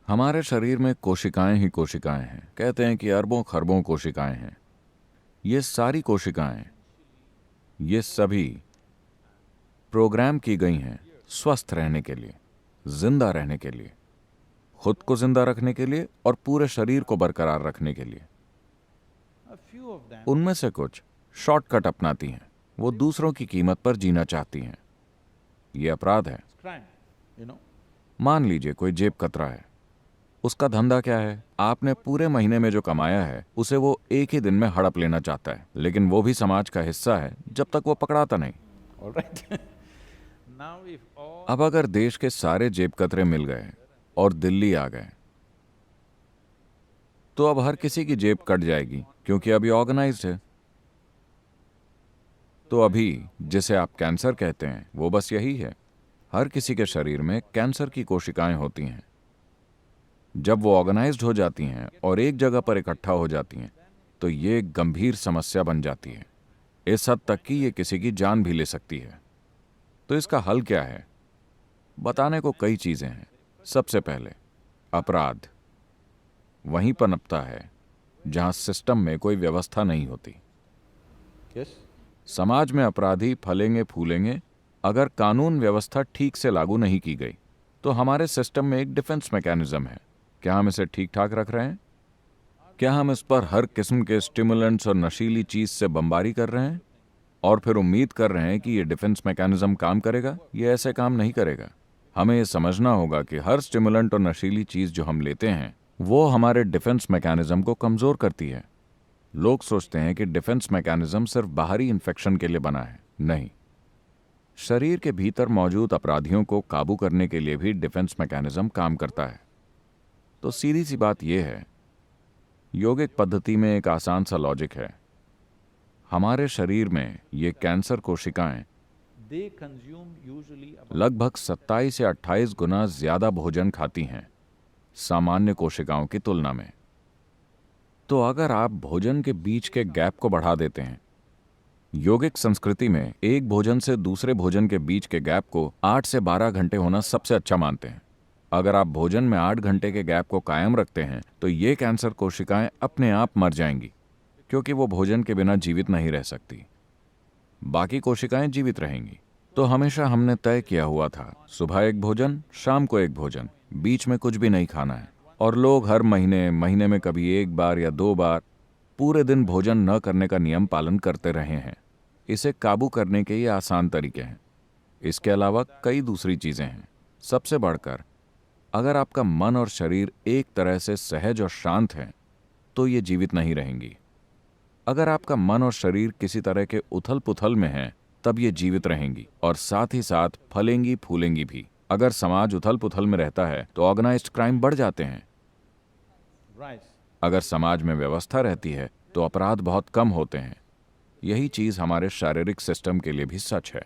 हमारे शरीर में कोशिकाएं ही कोशिकाएं हैं। कहते हैं कि अरबों खरबों कोशिकाएं हैं। ये सारी कोशिकाएं, ये सभी प्रोग्राम की गई हैं स्वस्थ रहने के लिए, जिंदा रहने के लिए, खुद को जिंदा रखने के लिए और पूरे शरीर को बरकरार रखने के लिए। उनमें से कुछ शॉर्टकट अपनाती हैं, वो दूसरों की कीमत पर जीना चाहती हैं। ये अपराध है। मान लीजिए कोई जेब कतरा है, उसका धंधा क्या है? आपने पूरे महीने में जो कमाया है उसे वो एक ही दिन में हड़प लेना चाहता है, लेकिन वो भी समाज का हिस्सा है जब तक वो पकड़ाता नहीं। अब अगर देश के सारे जेब कतरे मिल गए और दिल्ली आ गए, तो अब हर किसी की जेब कट जाएगी, क्योंकि अभी ऑर्गेनाइज्ड है। तो अभी जिसे आप कैंसर कहते हैं वो बस यही है। हर किसी के शरीर में कैंसर की कोशिकाएं होती हैं। जब वो ऑर्गेनाइज्ड हो जाती हैं और एक जगह पर इकट्ठा हो जाती हैं, तो ये एक गंभीर समस्या बन जाती है, इस हद तक कि ये किसी की जान भी ले सकती है। तो इसका हल क्या है? बताने को कई चीजें हैं। सबसे पहले, अपराध वहीं पनपता है जहां सिस्टम में कोई व्यवस्था नहीं होती। समाज में अपराधी फलेंगे फूलेंगे अगर कानून व्यवस्था ठीक से लागू नहीं की गई। तो हमारे सिस्टम में एक डिफेंस मैकेनिज्म है। क्या हम इसे ठीक ठाक रख रहे हैं? क्या हम इस पर हर किस्म के स्टिमुलेंट्स और नशीली चीज से बमबारी कर रहे हैं और फिर उम्मीद कर रहे हैं कि ये डिफेंस मैकेनिज्म काम करेगा? ये ऐसे काम नहीं करेगा। हमें ये समझना होगा कि हर स्टिमुलेंट और नशीली चीज जो हम लेते हैं वो हमारे डिफेंस मैकेनिज्म को कमजोर करती है। लोग सोचते हैं कि डिफेंस मैकेनिज्म सिर्फ बाहरी इन्फेक्शन के लिए बना है। नहीं, शरीर के भीतर मौजूद अपराधियों को काबू करने के लिए भी डिफेंस मैकेनिज्म काम करता है। तो सीधी सी बात यह है, योगिक पद्धति में एक आसान सा लॉजिक है। हमारे शरीर में ये कैंसर कोशिकाएं लगभग 27 से 28 गुना ज्यादा भोजन खाती हैं सामान्य कोशिकाओं की तुलना में। तो अगर आप भोजन के बीच के गैप को बढ़ा देते हैं, योगिक संस्कृति में एक भोजन से दूसरे भोजन के बीच के गैप को 8 से 12 घंटे होना सबसे अच्छा मानते हैं। अगर आप भोजन में 8 घंटे के गैप को कायम रखते हैं तो ये कैंसर कोशिकाएं अपने आप मर जाएंगी, क्योंकि वो भोजन के बिना जीवित नहीं रह सकती। बाकी कोशिकाएं जीवित रहेंगी। तो हमेशा हमने तय किया हुआ था, सुबह एक भोजन, शाम को एक भोजन, बीच में कुछ भी नहीं खाना है। और लोग हर महीने में कभी एक बार या 2 बार पूरे दिन भोजन न करने का नियम पालन करते रहे हैं। इसे काबू करने के ये आसान तरीके हैं। इसके अलावा कई दूसरी चीजें हैं। सबसे बढ़कर, अगर आपका मन और शरीर एक तरह से सहज और शांत हैं, तो ये जीवित नहीं रहेंगी। अगर आपका मन और शरीर किसी तरह के उथल पुथल में है, तब ये जीवित रहेंगी और साथ ही साथ फलेंगी फूलेंगी भी। अगर समाज उथल पुथल में रहता है तो ऑर्गेनाइज्ड क्राइम बढ़ जाते हैं। अगर समाज में व्यवस्था रहती है तो अपराध बहुत कम होते हैं। यही चीज हमारे शारीरिक सिस्टम के लिए भी सच है।